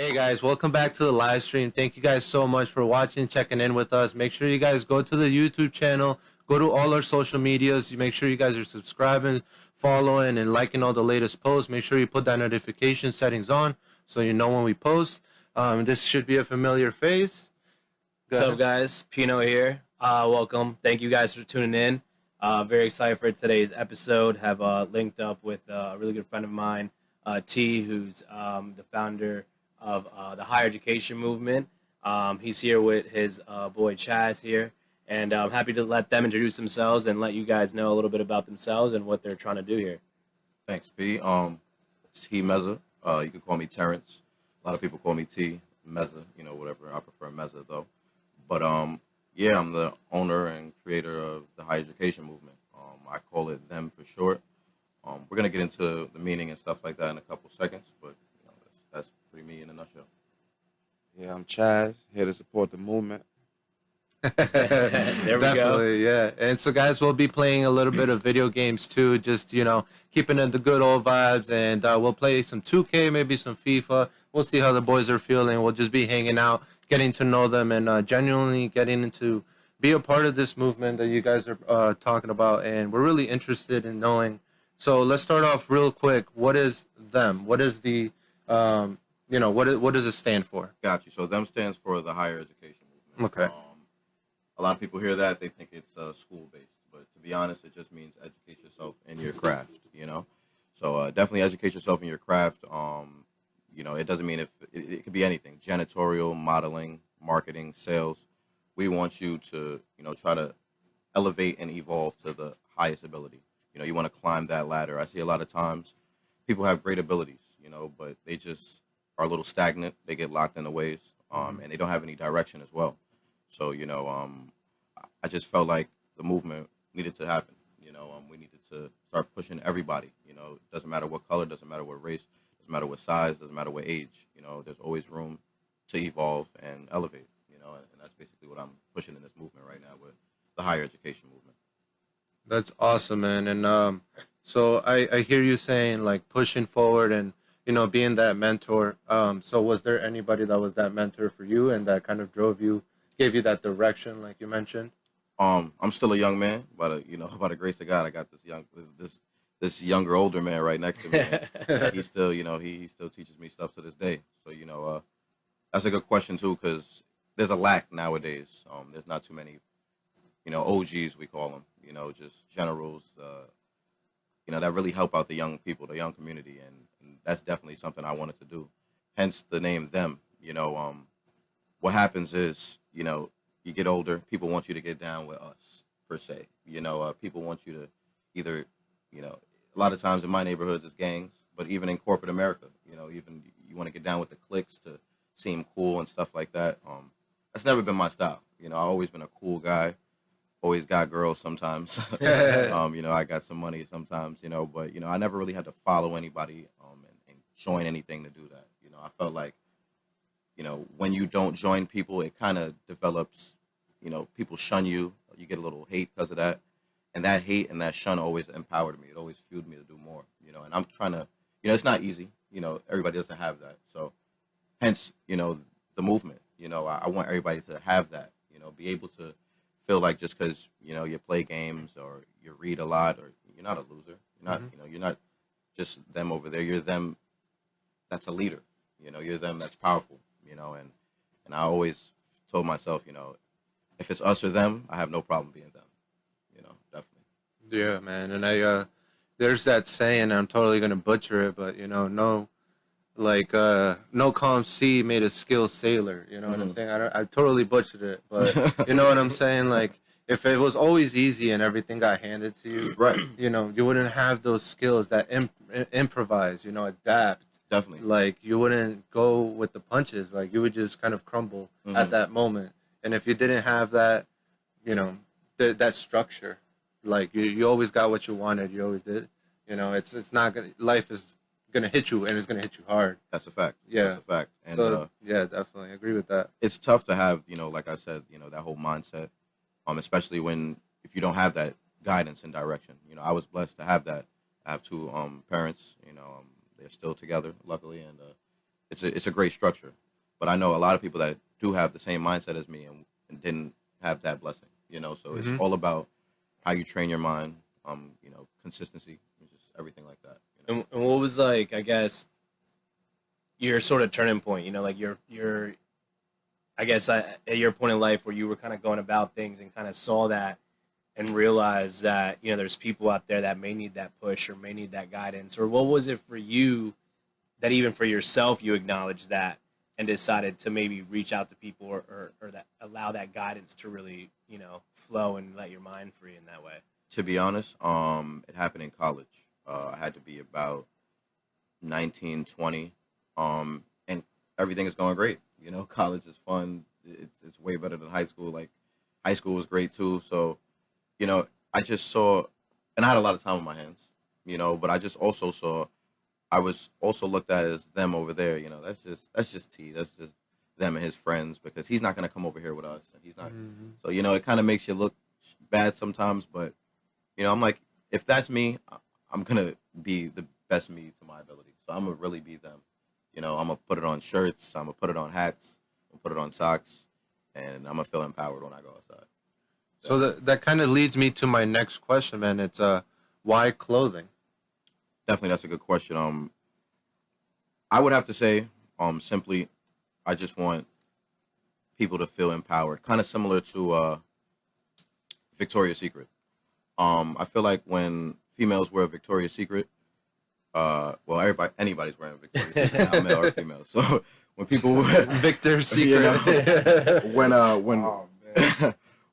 Hey guys, welcome back to the live stream. Thank you guys so much for watching, checking in with us. Make sure you guys go to the YouTube channel, go to all our social medias. You make sure you guys are subscribing, following, and liking all the latest posts. Make sure you put that notification settings on so you know when we post. This should be a familiar face. What's up, guys? Pino here. Welcome. Thank you guys for tuning in. Very excited for today's episode. Have linked up with a really good friend of mine, T, who's the founder of the higher education movement. He's here with his boy Chaz here, and I'm happy to let them introduce themselves and let you guys know a little bit about themselves and what they're trying to do here. Thanks, P. T Meza. You can call me Terrence. A lot of people call me T Meza. Whatever. I prefer Meza though. But yeah, I'm the owner and creator of the higher education movement. I call it them for short. We're gonna get into the meaning and stuff like that in a couple seconds, but that's pretty me in a nutshell. Yeah, I'm Chaz, here to support the movement. There we go. Definitely, yeah. And so, guys, we'll be playing a little bit of video games too, just keeping in the good old vibes. And we'll play some 2K, maybe some FIFA. We'll see how the boys are feeling. We'll just be hanging out, getting to know them, and genuinely getting into be a part of this movement that you guys are talking about. And we're really interested in knowing. So let's start off real quick. What is them? What is the what does it stand for? Got you. So them stands for the higher education movement. Okay. A lot of people hear that, they think it's school based, but to be honest, it just means educate yourself in your craft. So definitely educate yourself in your craft. It doesn't mean if it could be anything: janitorial, modeling, marketing, sales. We want you to try to elevate and evolve to the highest ability. You want to climb that ladder. I see a lot of times people have great abilities, but they just are a little stagnant. They get locked in the ways, and they don't have any direction as well. So, I just felt like the movement needed to happen. We needed to start pushing everybody. It doesn't matter what color, doesn't matter what race, doesn't matter what size, doesn't matter what age. There's always room to evolve and elevate. And that's basically what I'm pushing in this movement right now with the higher education movement. That's awesome, man. And so I hear you saying like pushing forward and being that mentor. So was there anybody that was that mentor for you and that kind of gave you that direction, like you mentioned? I'm still a young man, but by the grace of God, I got this younger, older man right next to me. And he still, he still teaches me stuff to this day. So that's a good question too, because there's a lack nowadays. There's not too many, OGs we call them, just generals, that really help out the young people, the young community, and that's definitely something I wanted to do. Hence the name them. What happens is, you get older, people want you to get down with us, per se. People want you to either, a lot of times in my neighborhoods it's gangs, but even in corporate America, even you want to get down with the cliques to seem cool and stuff like that. That's never been my style. I've always been a cool guy, always got girls sometimes. I got some money sometimes, but, I never really had to follow anybody and join anything to do that. I felt like, when you don't join people, it kind of develops, people shun you. You get a little hate because of that. And that hate and that shun always empowered me. It always fueled me to do more, and I'm trying to, it's not easy. Everybody doesn't have that. So hence, the movement, I want everybody to have that, be able to feel like just because, you play games or you read a lot or you're not a loser. You're not, you're not just them over there. You're them that's a leader. You're them that's powerful. And I always told myself, if it's us or them, I have no problem being them. Definitely. Yeah, man. And there's that saying, I'm totally gonna butcher it, but no calm sea made a skilled sailor. You know what I'm saying? I totally butchered it, but you know what I'm saying? Like, if it was always easy and everything got handed to you, Right. You wouldn't have those skills that improvise, adapt. Definitely. Like, you wouldn't go with the punches. Like, you would just kind of crumble at that moment. And if you didn't have that, that structure, like you always got what you wanted. You always did. It's not gonna. Life is gonna hit you, and it's gonna hit you hard. That's a fact. Yeah. That's a fact. And So yeah, definitely agree with that. it's tough to have, like I said, that whole mindset, especially if you don't have that guidance and direction. I was blessed to have that. I have two parents. They're still together, luckily, and it's a great structure. But I know a lot of people that do have the same mindset as me and didn't have that blessing. So it's all about how you train your mind, consistency, and just everything like that. And what was like, I guess, your sort of turning point? Like your I guess at your point in life where you were kind of going about things and kind of saw that and realized that there's people out there that may need that push or may need that guidance, or what was it for you that even for yourself you acknowledged that and decided to maybe reach out to people or that allow that guidance to really flow and let your mind free in that way? To be honest, it happened in college. I had to be about 19, 20, and everything is going great. College is fun. It's way better than high school. Like, high school was great too. So, I just saw, and I had a lot of time on my hands, but I just also saw, I was also looked at as them over there. That's just T. That's just them and his friends, because he's not going to come over here with us. And he's not. So, it kind of makes you look bad sometimes, but, I'm like, if that's me, I'm going to be the best me to my ability. So I'm going to really be them. I'm going to put it on shirts. I'm going to put it on hats. I'm going to put it on socks. And I'm going to feel empowered when I go outside. So that kind of leads me to my next question, man. It's why clothing? Definitely, that's a good question. I would have to say, simply, I just want people to feel empowered. Kind of similar to Victoria's Secret. I feel like when females wear Victoria's Secret, anybody's wearing a Victoria's Secret, now, male or female. So when people wear Victor's Secret,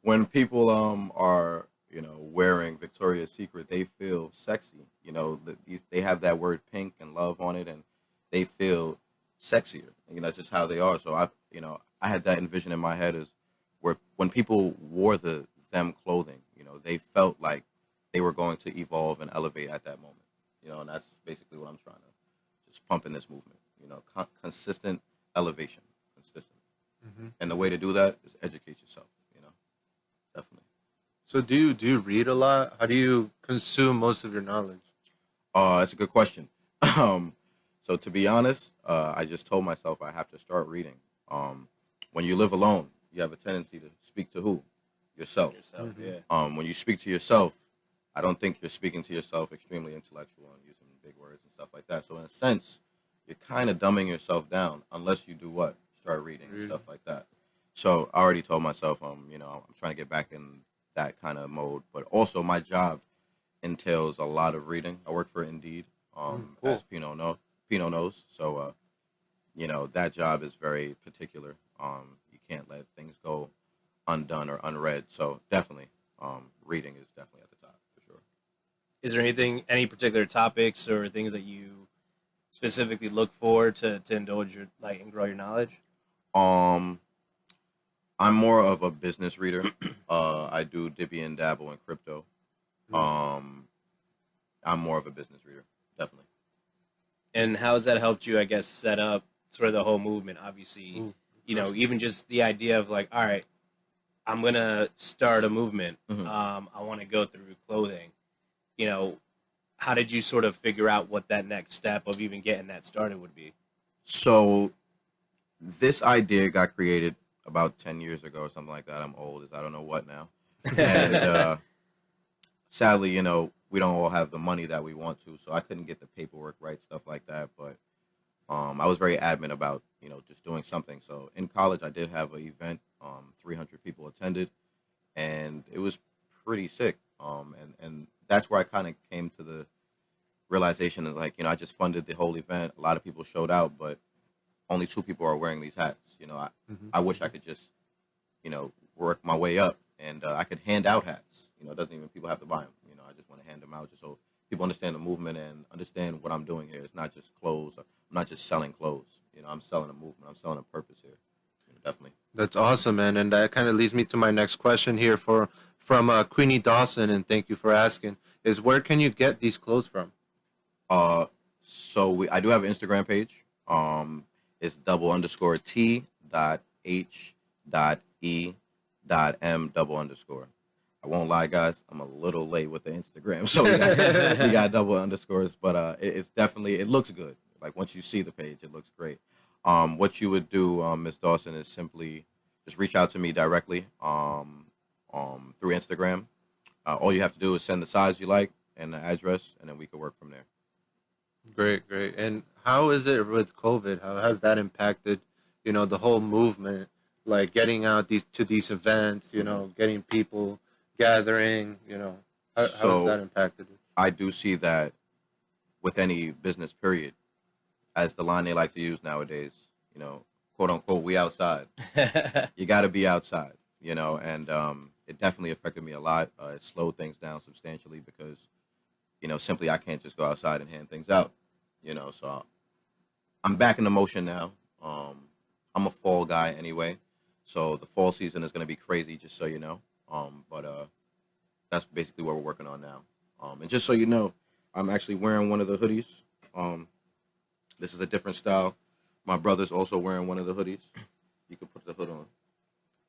when people are wearing Victoria's Secret, they feel sexy. They have that word pink and love on it, and they feel sexier. That's just how they are. So I had that envision in my head is where when people wore them clothing, they felt like they were going to evolve and elevate at that moment. And that's basically what I'm trying to just pump in this movement. Consistent elevation, consistent. And the way to do that is educate yourself. Definitely. So do you read a lot? How do you consume most of your knowledge? That's a good question. So to be honest, I just told myself I have to start reading. When you live alone, you have a tendency to speak to who? Yourself. Yeah. When you speak to yourself, I don't think you're speaking to yourself extremely intellectual and using big words and stuff like that. So in a sense, you're kind of dumbing yourself down unless you do what? Start reading and stuff like that. So I already told myself, I'm trying to get back in that kind of mode. But also my job entails a lot of reading. I work for Indeed, as Pino knows. So, that job is very particular. You can't let things go undone or unread. So definitely, reading is definitely at the top for sure. Is there any particular topics or things that you specifically look for to indulge your and grow your knowledge? I'm more of a business reader. I do dibby and dabble in crypto. I'm more of a business reader, definitely. And how has that helped you, I guess, set up sort of the whole movement? Obviously, even just the idea of like, all right, I'm going to start a movement. I want to go through clothing. How did you sort of figure out what that next step of even getting that started would be? So this idea got created about 10 years ago or something like that. I'm old as I don't know what now. And sadly, we don't all have the money that we want to, so I couldn't get the paperwork right, stuff like that. But I was very adamant about, just doing something. So in college, I did have an event. 300 people attended, and it was pretty sick. And that's where I kind of came to the realization that, I just funded the whole event. A lot of people showed out, but only 2 people are wearing these hats. I wish I could just, work my way up, and I could hand out hats. It doesn't even people have to buy them. I just want to hand them out just so people understand the movement and understand what I'm doing here. It's not just clothes. I'm not just selling clothes. I'm selling a movement. I'm selling a purpose here. Definitely. That's awesome, man. And that kind of leads me to my next question here from Queenie Dawson, and thank you for asking, is where can you get these clothes from? So I do have an Instagram page. It's _T.H.E.M_. I won't lie, guys. I'm a little late with the Instagram, so we got double underscores, but it's definitely, it looks good. Like once you see the page, it looks great. What you would do, Miss Dawson, is simply just reach out to me directly through Instagram. All you have to do is send the size you like and the address, and then we can work from there. Great, great. And how is it with COVID? How has that impacted, the whole movement, like getting out these events, getting people gathering, how has So that impacted it? I do see that with any business period, as the line they like to use nowadays, quote unquote, we outside. You got to be outside, and it definitely affected me a lot. It slowed things down substantially because, simply I can't just go outside and hand things out, so I'm back in the motion now. I'm a fall guy anyway, so the fall season is going to be crazy, just so you know. But that's basically what we're working on now. And just so you know, I'm actually wearing one of the hoodies. This is a different style. My brother's also wearing one of the hoodies. You can put the hood on,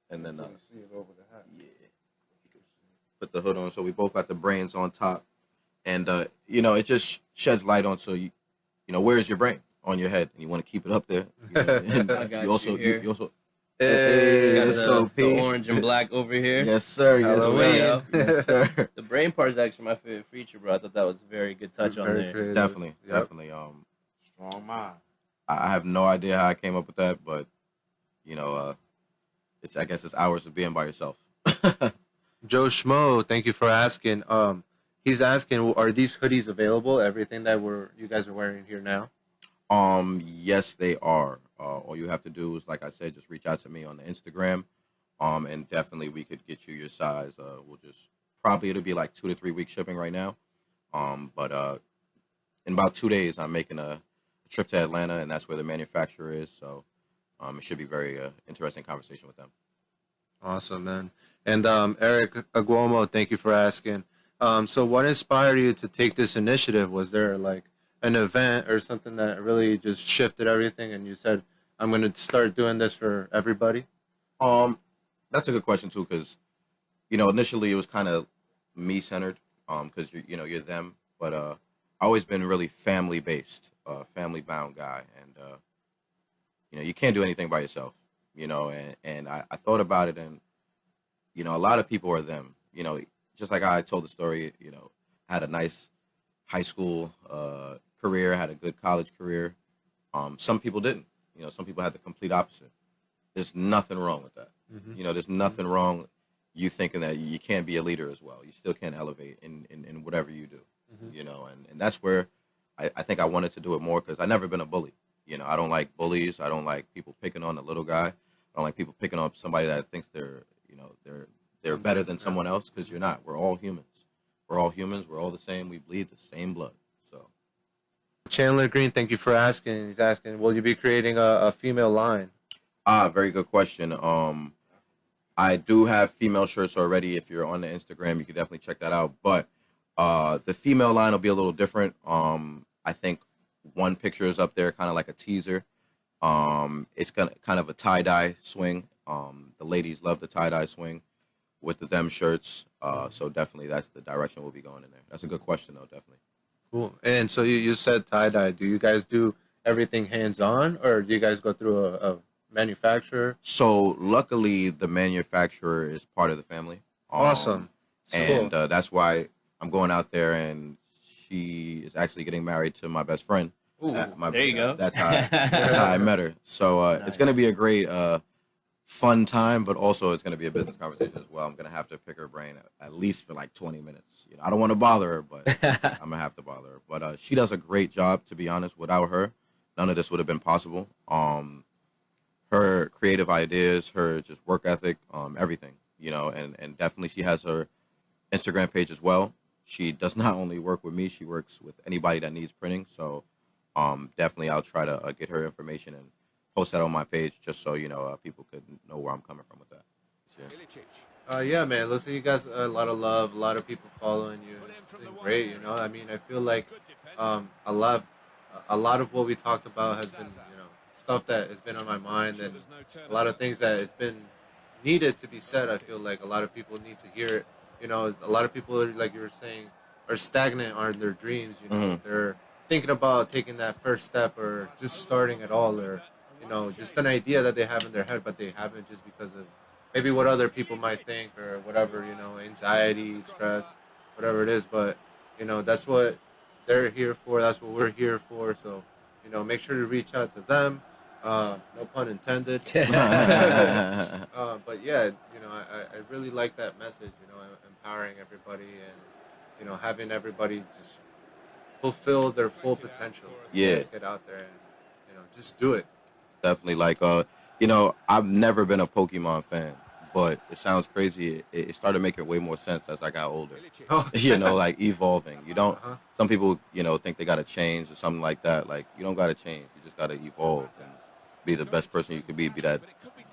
and then See it over the hat. yeah, you can put the hood on. So we both got the brains on top, and it just sheds light on. So where's your brain on your head, and you want to keep it up there. And I got you also, you here. you also. Hey, Got let's go, the P. orange and black over here. Yes, sir. Yes, Halloween. sir. Yes, sir. The brain part is actually my favorite feature, bro. I thought that was a very good touch on Very there. creative. Definitely, Yep. definitely. Strong mind. I have no idea how I came up with that, but I guess it's hours of being by yourself. Joe Schmo, thank you for asking. He's asking, are these hoodies available? Everything that you guys are wearing here now. Yes, they are. All you have to do is, like I said, just reach out to me on the Instagram. And definitely we could get you your size. It'll be like 2 to 3 week shipping right now. But in about 2 days, I'm making a trip to Atlanta, and that's where the manufacturer is. So, it should be very interesting conversation with them. Awesome, man. And Eric Aguomo, thank you for asking. So what inspired you to take this initiative? Was there like an event or something that really just shifted everything and you said, I'm going to start doing this for everybody? That's a good question too, because initially it was kind of me centered, because you're them, but I always been really family based, family bound guy, and you can't do anything by yourself, and I thought about it, and a lot of people are them, just like I told the story, had a nice high school career, had a good college career. Some people didn't, some people had the complete opposite. There's nothing wrong with that. There's nothing wrong you thinking that you can't be a leader as well. You still can't elevate in whatever you do, and that's where I think I wanted to do it more because I've never been a bully. I don't like bullies. I don't like people picking on the little guy. I don't like people picking on somebody that thinks they're better than someone else, because you're not. We're all humans. We're all humans. We're all the same. We bleed the same blood. So Chandler Green, thank you for asking. He's asking, will you be creating a female line? very good question. I do have female shirts already. If you're on the Instagram, you can definitely check that out. But the female line will be a little different. I think one picture is up there, kind of like a teaser. It's kind of a tie dye swing. The ladies love the tie dye swing with the them shirts. So definitely that's the direction we'll be going in there. That's a good question though, definitely. Cool. And so you said tie-dye. Do you guys do everything hands-on or do you guys go through a manufacturer? So luckily the manufacturer is part of the family. Awesome. And Cool. that's why I'm going out there, and she is actually getting married to my best friend. Ooh, there you go. That's how I met her. So it's going to be a great fun time, but also it's going to be a business conversation as well. I'm going to have to pick her brain at least for like 20 minutes. I don't want to bother her, but I'm going to have to bother her. But she does a great job, to be honest. Without her, none of this would have been possible. Her creative ideas, her just work ethic, everything, and definitely she has her Instagram page as well. She does not only work with me, she works with anybody that needs printing. So definitely I'll try to get her information and post that on my page just so, people could know where I'm coming from with that. Yeah, man. Listen, you guys, a lot of love, a lot of people following you. It's been great, I mean, I feel like a lot of what we talked about has been, stuff that has been on my mind, and a lot of things that has been needed to be said. I feel like a lot of people need to hear it. A lot of people, like you were saying, are stagnant on their dreams. They're thinking about taking that first step or just starting at all, or just an idea that they have in their head, but they haven't just because of maybe what other people might think or whatever, anxiety, stress, whatever it is. But, that's what they're here for. That's what we're here for. So, make sure to reach out to them. No pun intended. But yeah, I really like that message, empowering everybody and, having everybody just fulfill their full potential. Yeah. Get out there and, just do it. Definitely. Like, I've never been a Pokemon fan, but it sounds crazy. It started making way more sense as I got older. Oh. Like evolving. You don't. Uh-huh. Some people, think they gotta change or something like that. Like, you don't gotta change. You just gotta evolve and be the best person you could be. Be that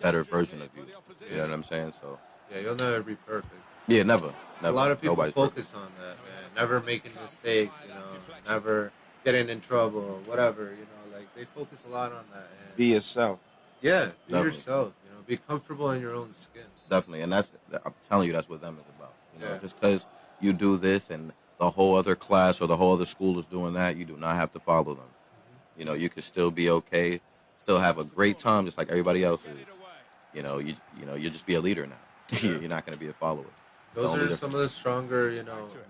better version of you. You know what I'm saying? So. Yeah, you'll never be perfect. Yeah, never. A lot of people Nobody's focus perfect. on that, man. Never making mistakes, never getting in trouble or whatever, like they focus a lot on that. And Be yourself. yeah, be Definitely. yourself, be comfortable in your own skin. Definitely, and I'm telling you, that's what them is about. Yeah. Just because you do this and the whole other class or the whole other school is doing that, you do not have to follow them. Mm-hmm. You could still be okay, still have a great time, just like everybody else is. You just be a leader now. You're not going to be a follower. It's the Those only are some of the stronger,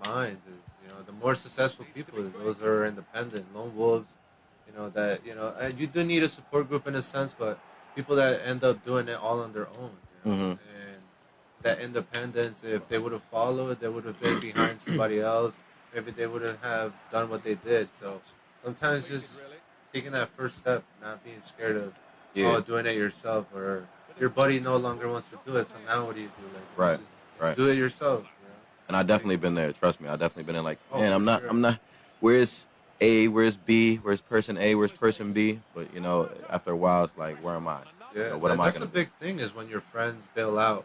minds. Is, the more successful people is those that are independent, lone wolves. That and you do need a support group in a sense, but people that end up doing it all on their own. Mhm. And that independence, if they would have followed, they would have been behind somebody else. Maybe they wouldn't have done what they did. So sometimes just taking that first step, not being scared of doing it yourself, or your buddy no longer wants to do it. So now what do you do? Like, Right, just right. do it yourself. And I've definitely been there. Trust me, I've definitely been in. Like, Oh, man, for sure. I'm not. Where's A? Where's B? Where's person A? Where's person B? But after a while, it's like, where am I? Yeah, What am I that's gonna the big thing is when your friends bail out,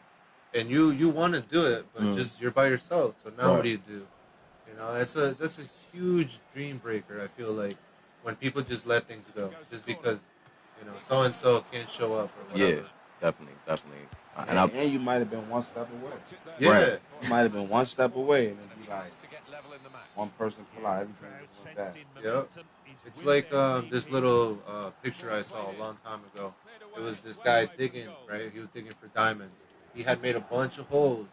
and you want to do it, but just you're by yourself. So now what Right. do you do? That's a huge dream breaker. I feel like when people just let things go, just because so and so can't show up or Yeah, whatever. definitely. And you might have been one step away. Yeah, Right. You might have been one step away, and it'd be like one person pull out everything just like that. Yep. It's like this little picture I saw a long time ago. It was this guy digging, right? He was digging for diamonds. He had made a bunch of holes,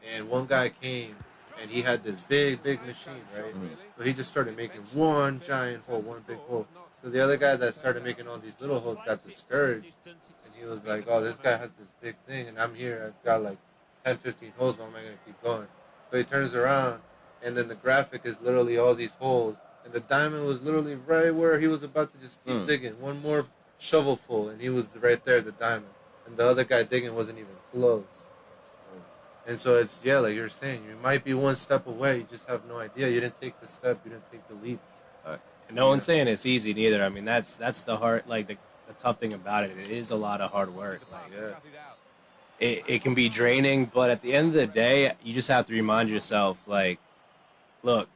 and one guy came, and he had this big machine, right? So he just started making one giant hole, one big hole. So the other guy that started making all these little holes got discouraged, and he was like, "Oh, this guy has this big thing, and I'm here. I've got like 10, 15 holes. How am I gonna keep going?" So he turns around, and then the graphic is literally all these holes, and the diamond was literally right where he was about to just keep digging. One more shovelful, and he was right there, the diamond. And the other guy digging wasn't even close. And so it's, like you're saying, you might be one step away. You just have no idea. You didn't take the step. You didn't take the leap. And no one's saying it's easy neither. I mean, that's the hard, like the tough thing about it. It is a lot of hard work. Like, Yeah. it can be draining, but at the end of the day, you just have to remind yourself, like, look,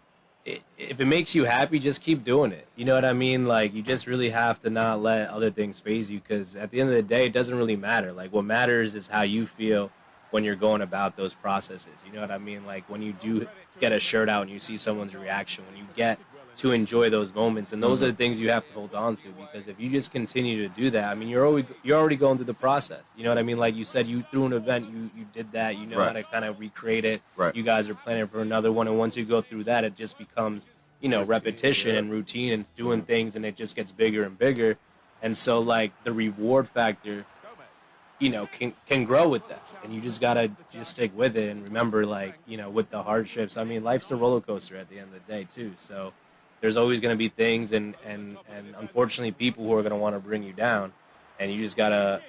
if it makes you happy, just keep doing it. You know what I mean? Like, you just really have to not let other things phase you, because at the end of the day, it doesn't really matter. Like, what matters is how you feel when you're going about those processes. You know what I mean? Like, when you do get a shirt out and you see someone's reaction, when you get to enjoy those moments, and those are the things you have to hold on to, because if you just continue to do that, I mean, you're already going through the process. You know what I mean? Like you said, you threw an event, you did that, you know Right. how to kind of recreate it. Right. You guys are planning for another one, and once you go through that, it just becomes repetition and routine and doing things, and it just gets bigger and bigger. And so, like, the reward factor can grow with that, and you just gotta just stick with it and remember, like, with the hardships, I mean, life's a roller coaster at the end of the day too. So there's always going to be things and unfortunately people who are going to want to bring you down, and you gotta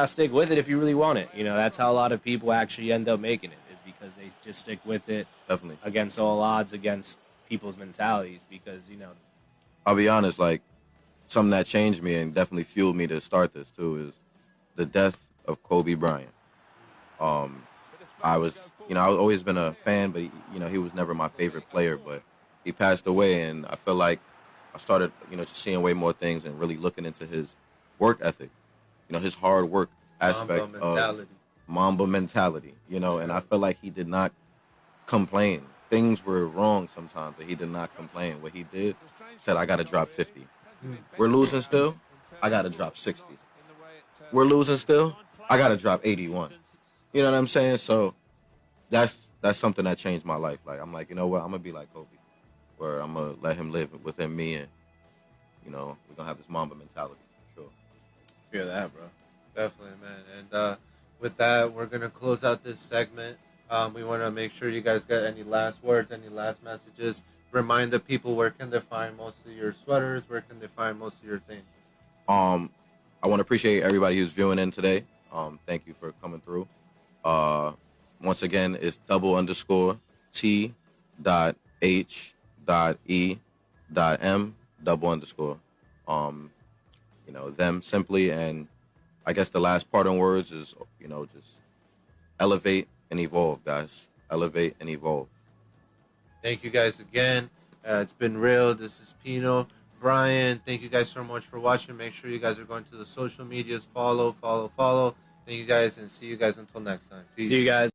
stick with it if you really want it. That's how a lot of people actually end up making it, is because they just stick with it Definitely. against all odds, against people's mentalities, because I'll be honest, like, something that changed me and definitely fueled me to start this too is the death of Kobe Bryant. I've always been a fan, but he was never my favorite player, but he passed away, and I feel like I started, just seeing way more things and really looking into his work ethic, his hard work aspect of Mamba mentality, and I feel like he did not complain. Things were wrong sometimes, but he did not complain. What he did, said, I got to drop 50. We're losing still. I got to drop 60. we're losing still, I gotta drop 81. You know what I'm saying? So that's something that changed my life. Like I'm like, you know what? I'm gonna be like Kobe, where I'm gonna let him live within me, and you know we're gonna have this Mamba mentality for sure. Feel that, bro. Definitely, man. And with that, we're gonna close out this segment. We want to make sure you guys got any last words, any last messages. Remind the people where can they find most of your sweaters, where can they find most of your things. I want to appreciate everybody who's viewing in today. Thank you for coming through. Once again, it's _T H E M _. You know, them simply, and I guess the last parting words is, you know, just elevate and evolve, guys. Elevate and evolve. Thank you guys again. It's been real. This is Pino. Brian, thank you guys so much for watching. Make sure you guys are going to the social medias. Follow. Thank you guys, and see you guys until next time. Peace. See you guys.